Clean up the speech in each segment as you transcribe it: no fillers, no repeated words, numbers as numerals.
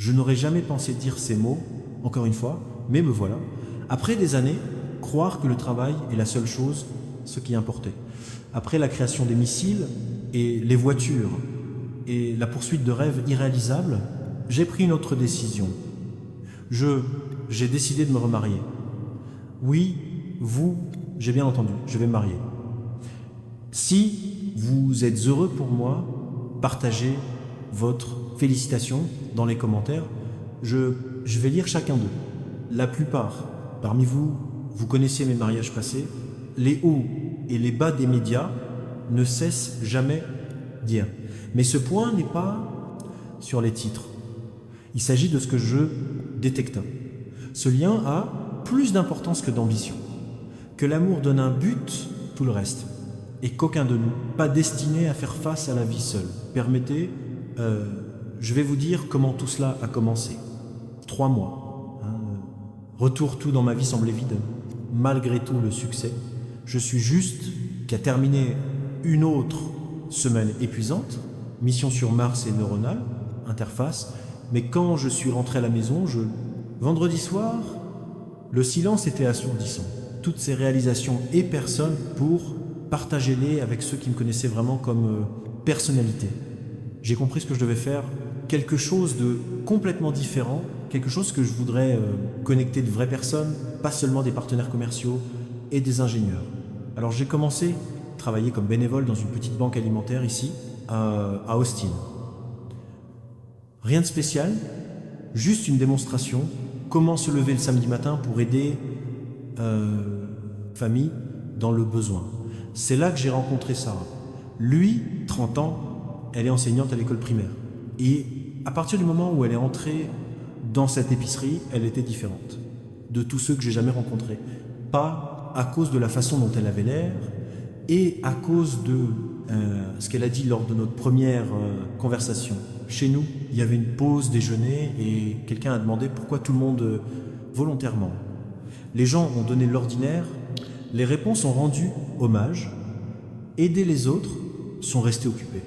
Je n'aurais jamais pensé dire ces mots, encore une fois, mais me voilà. Après des années, croire que le travail est la seule chose, ce qui importait. Après la création des missiles et les voitures et la poursuite de rêves irréalisables, j'ai pris une autre décision. J'ai décidé de me remarier. Oui, vous, j'ai bien entendu, je vais me marier. Si vous êtes heureux pour moi, partagez votre félicitation dans les commentaires. Je vais lire chacun d'eux. La plupart parmi vous, vous connaissez mes mariages passés. Les hauts et les bas des médias ne cessent jamais dire. Mais ce point n'est pas sur les titres. Il s'agit de ce que je détecte. Ce lien a plus d'importance que d'ambition. Que l'amour donne un but, tout le reste. Et qu'aucun de nous, pas destiné à faire face à la vie seule. Permettez, je vais vous dire comment tout cela a commencé. 3 mois. Retour, tout dans ma vie semblait vide. Malgré tout le succès, je suis juste qui a terminé une autre semaine épuisante, mission sur Mars et neuronale, interface, mais quand je suis rentré à la maison, vendredi soir, le silence était assourdissant. Toutes ces réalisations et personnes pour partager-les avec ceux qui me connaissaient vraiment comme personnalité. J'ai compris ce que je devais faire, quelque chose de complètement différent, quelque chose que je voudrais connecter de vraies personnes, pas seulement des partenaires commerciaux et des ingénieurs. Alors j'ai commencé à travailler comme bénévole dans une petite banque alimentaire ici, à Austin. Rien de spécial, juste une démonstration, comment se lever le samedi matin pour aider famille dans le besoin. C'est là que j'ai rencontré Sarah. Lui, 30 ans, elle est enseignante à l'école primaire. Et à partir du moment où elle est entrée dans cette épicerie, elle était différente de tous ceux que j'ai jamais rencontrés. Pas à cause de la façon dont elle avait l'air, et à cause de ce qu'elle a dit lors de notre première conversation. Chez nous, il y avait une pause déjeuner et quelqu'un a demandé pourquoi tout le monde volontairement. Les gens ont donné l'ordinaire, les réponses ont rendu hommage, aider les autres sont restés occupés.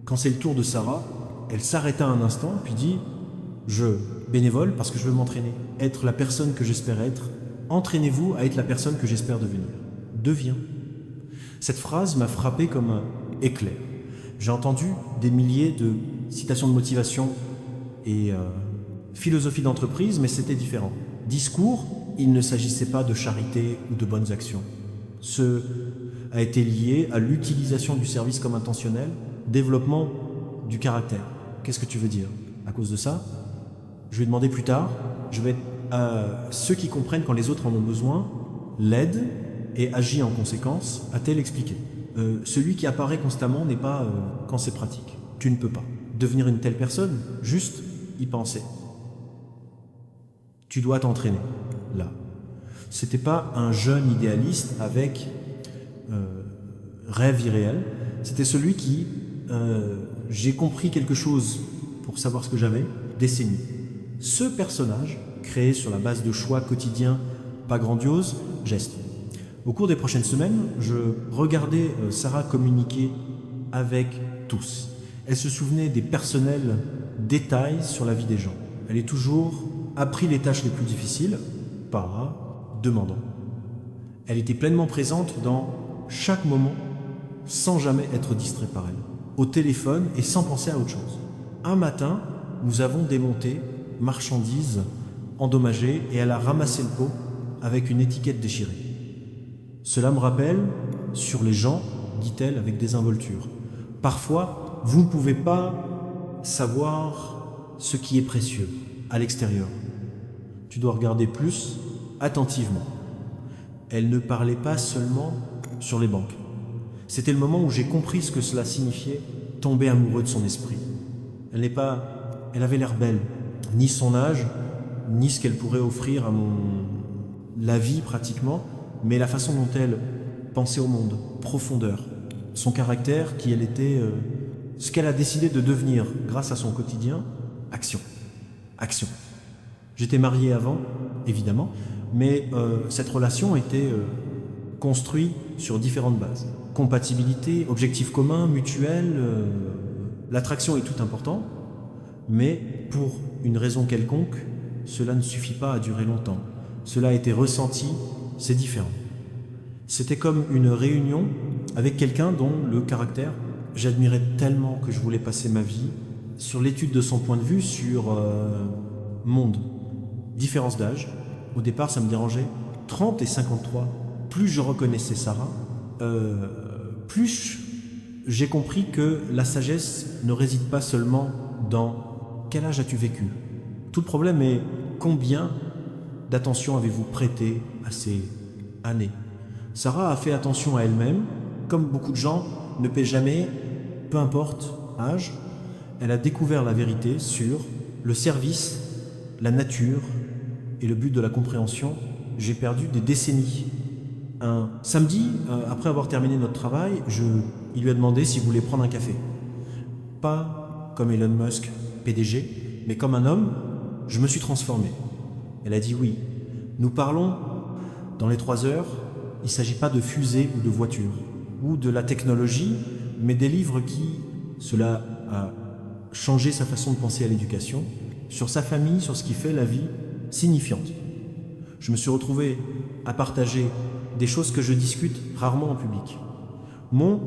Quand c'est le tour de Sarah, elle s'arrêta un instant puis dit « Je, bénévole parce que je veux m'entraîner, être la personne que j'espère être, entraînez-vous à être la personne que j'espère devenir. Deviens. » Cette phrase m'a frappé comme un éclair. J'ai entendu des milliers de citations de motivation et philosophie d'entreprise, mais c'était différent. Discours, il ne s'agissait pas de charité ou de bonnes actions. Ce a été lié à l'utilisation du service comme intentionnel, développement du caractère. Qu'est-ce que tu veux dire? À cause de ça, je vais demander plus tard, je vais ceux qui comprennent quand les autres en ont besoin, l'aident et agit en conséquence, a-t-elle expliqué. Celui qui apparaît constamment n'est pas quand c'est pratique. Tu ne peux pas devenir une telle personne, juste y penser. Tu dois t'entraîner, là. C'était pas un jeune idéaliste avec rêve irréel, c'était celui qui, j'ai compris quelque chose pour savoir ce que j'avais, décennies. Ce personnage, créé sur la base de choix quotidiens, pas grandioses, gestes. Au cours des prochaines semaines, je regardais Sarah communiquer avec tous. Elle se souvenait des personnels détails sur la vie des gens. Elle est toujours appris les tâches les plus difficiles, pas demandant. Elle était pleinement présente dans chaque moment, sans jamais être distraite par elle, au téléphone et sans penser à autre chose. Un matin, nous avons démonté marchandises endommagées et elle a ramassé le pot avec une étiquette déchirée. Cela me rappelle sur les gens, dit-elle avec désinvolture. Parfois, vous ne pouvez pas savoir ce qui est précieux à l'extérieur. Tu dois regarder plus attentivement. Elle ne parlait pas seulement sur les banques. C'était le moment où j'ai compris ce que cela signifiait, tomber amoureux de son esprit. Elle avait l'air belle, ni son âge, ni ce qu'elle pourrait offrir à la vie pratiquement, mais la façon dont elle pensait au monde, profondeur, son caractère, qui elle était, ce qu'elle a décidé de devenir grâce à son quotidien, action. Action. J'étais marié avant, évidemment, mais cette relation était construite sur différentes bases. Compatibilité, objectifs communs, mutuels, l'attraction est tout important, mais pour une raison quelconque, cela ne suffit pas à durer longtemps. Cela a été ressenti, c'est différent. C'était comme une réunion avec quelqu'un dont le caractère, j'admirais tellement que je voulais passer ma vie sur l'étude de son point de vue sur monde. Différence d'âge. Au départ, ça me dérangeait. 30 et 53. Plus je reconnaissais Sarah, plus j'ai compris que la sagesse ne réside pas seulement dans quel âge as-tu vécu. Tout le problème est combien d'attention avez-vous prêté à ces années. Sarah a fait attention à elle-même, comme beaucoup de gens ne paient jamais, peu importe l'âge. Elle a découvert la vérité sur le service, la nature et le but de la compréhension. J'ai perdu des décennies. Un samedi, après avoir terminé notre travail, il lui a demandé s'il voulait prendre un café. Pas comme Elon Musk, PDG, mais comme un homme, je me suis transformé. Elle a dit oui. Nous parlons dans les 3 heures, il ne s'agit pas de fusées ou de voitures, ou de la technologie, mais des livres cela a changé sa façon de penser à l'éducation, sur sa famille, sur ce qui fait la vie signifiante. Je me suis retrouvé à partager des choses que je discute rarement en public. Mon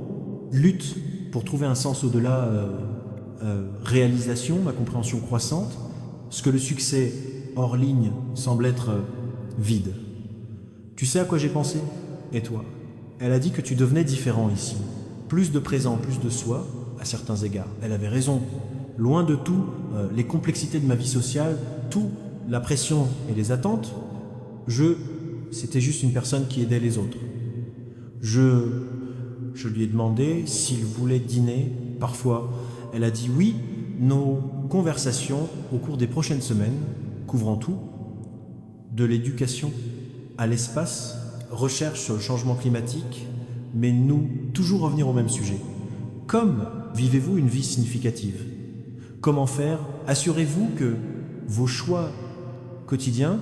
lutte pour trouver un sens au-delà, réalisation, ma compréhension croissante, ce que le succès hors ligne semble être vide. Tu sais à quoi j'ai pensé? Et toi? Elle a dit que tu devenais différent ici. Plus de présent, plus de soi, à certains égards. Elle avait raison. Loin de tout, les complexités de ma vie sociale, tout, la pression et les attentes, c'était juste une personne qui aidait les autres. Je lui ai demandé s'il voulait dîner. Parfois, elle a dit oui. Nos conversations au cours des prochaines semaines, couvrant tout, de l'éducation à l'espace, recherche sur le changement climatique, mais nous, toujours revenir au même sujet. Comme vivez-vous une vie significative? Comment faire? Assurez-vous que vos choix quotidiens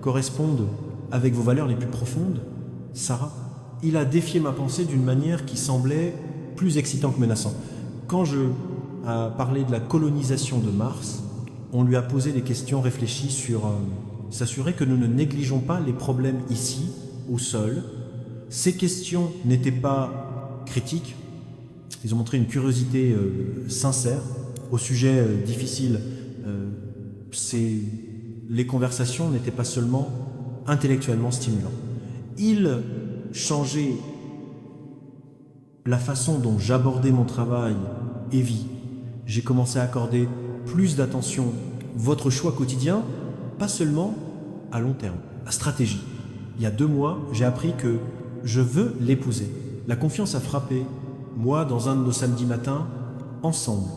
correspondent avec vos valeurs les plus profondes? Sarah, il a défié ma pensée d'une manière qui semblait plus excitante que menaçante. Quand je parlé de la colonisation de Mars, on lui a posé des questions réfléchies sur s'assurer que nous ne négligeons pas les problèmes ici, au sol. Ces questions n'étaient pas critiques, ils ont montré une curiosité sincère au sujet difficile. Les conversations n'étaient pas seulement intellectuellement stimulantes. Il changeait la façon dont j'abordais mon travail et vie. J'ai commencé à accorder plus d'attention à votre choix quotidien, pas seulement à long terme, à stratégie. Il y a 2 mois, j'ai appris que je veux l'épouser. La confiance a frappé, moi, dans un de nos samedis matins, ensemble.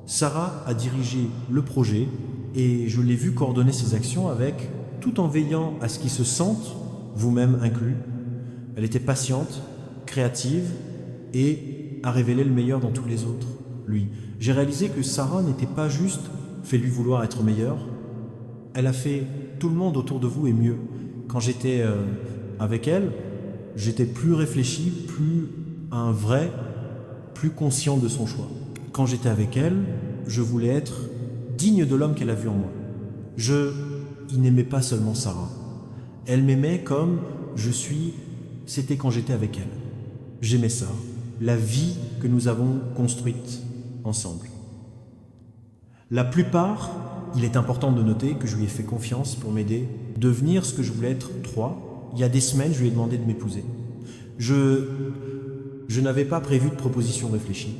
Sarah a dirigé le projet et je l'ai vu coordonner ses actions tout en veillant à ce qu'ils se sentent, vous-même inclus. Elle était patiente, créative et a révélé le meilleur dans tous les autres, lui. J'ai réalisé que Sarah n'était pas juste fait-lui vouloir être meilleur, elle a fait tout le monde autour de vous est mieux. Quand j'étais avec elle, j'étais plus réfléchi, plus un vrai, plus conscient de son choix. Quand j'étais avec elle, je voulais être digne de l'homme qu'elle a vu en moi. Il n'aimait pas seulement Sarah. Elle m'aimait comme je suis, c'était quand j'étais avec elle. J'aimais ça, la vie que nous avons construite ensemble. La plupart, il est important de noter que je lui ai fait confiance pour m'aider à devenir ce que je voulais être. 3. Il y a des semaines, je lui ai demandé de m'épouser. Je n'avais pas prévu de proposition réfléchie.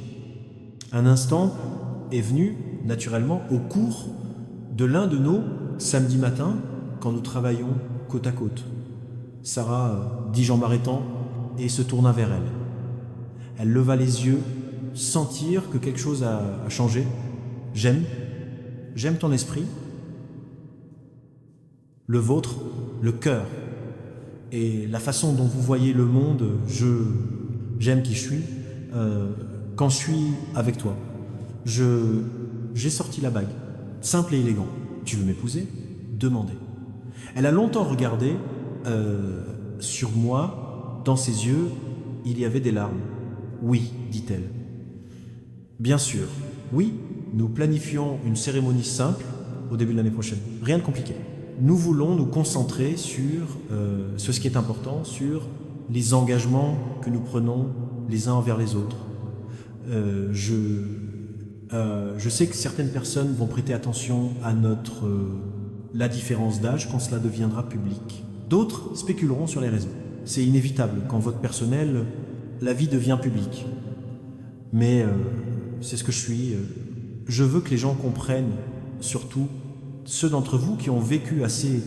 Un instant est venu, naturellement, au cours de l'un de nos samedis matins, quand nous travaillons côte à côte. Sarah dit en m'arrêtant et se tourna vers elle. Elle leva les yeux, sentir que quelque chose a changé. J'aime ton esprit, le vôtre, le cœur, et la façon dont vous voyez le monde. J'aime qui je suis quand je suis avec toi. J'ai sorti la bague, simple et élégant. Tu veux m'épouser? Demandez. Elle a longtemps regardé sur moi, dans ses yeux, il y avait des larmes. Oui, dit-elle. Bien sûr, oui, nous planifions une cérémonie simple au début de l'année prochaine. Rien de compliqué. Nous voulons nous concentrer sur ce qui est important, sur les engagements que nous prenons les uns envers les autres. Je sais que certaines personnes vont prêter attention à la différence d'âge quand cela deviendra public. D'autres spéculeront sur les réseaux. C'est inévitable, quand votre personnel, la vie devient publique. Mais c'est ce que je suis. Je veux que les gens comprennent, surtout ceux d'entre vous qui ont vécu assez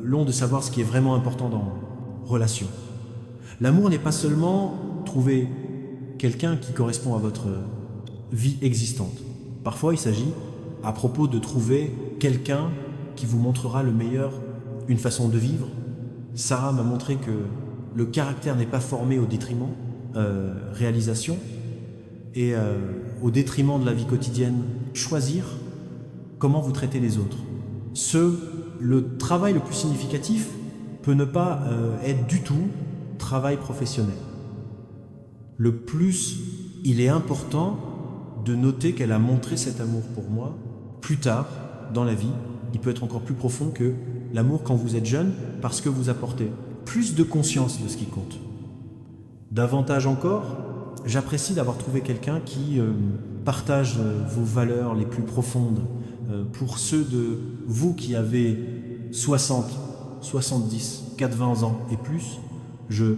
long de savoir ce qui est vraiment important dans relation. L'amour n'est pas seulement trouver quelqu'un qui correspond à votre vie existante. Parfois, il s'agit, à propos de trouver quelqu'un qui vous montrera le meilleur, une façon de vivre. Sarah m'a montré que le caractère n'est pas formé au détriment, réalisation, et au détriment de la vie quotidienne, choisir comment vous traitez les autres. Le travail le plus significatif peut ne pas être du tout travail professionnel. Le plus, il est important de noter qu'elle a montré cet amour pour moi. Plus tard, dans la vie, il peut être encore plus profond que l'amour quand vous êtes jeune, parce que vous apportez plus de conscience de ce qui compte. Davantage encore, j'apprécie d'avoir trouvé quelqu'un qui partage vos valeurs les plus profondes. Pour ceux de vous qui avez 60, 70, 80 ans et plus, je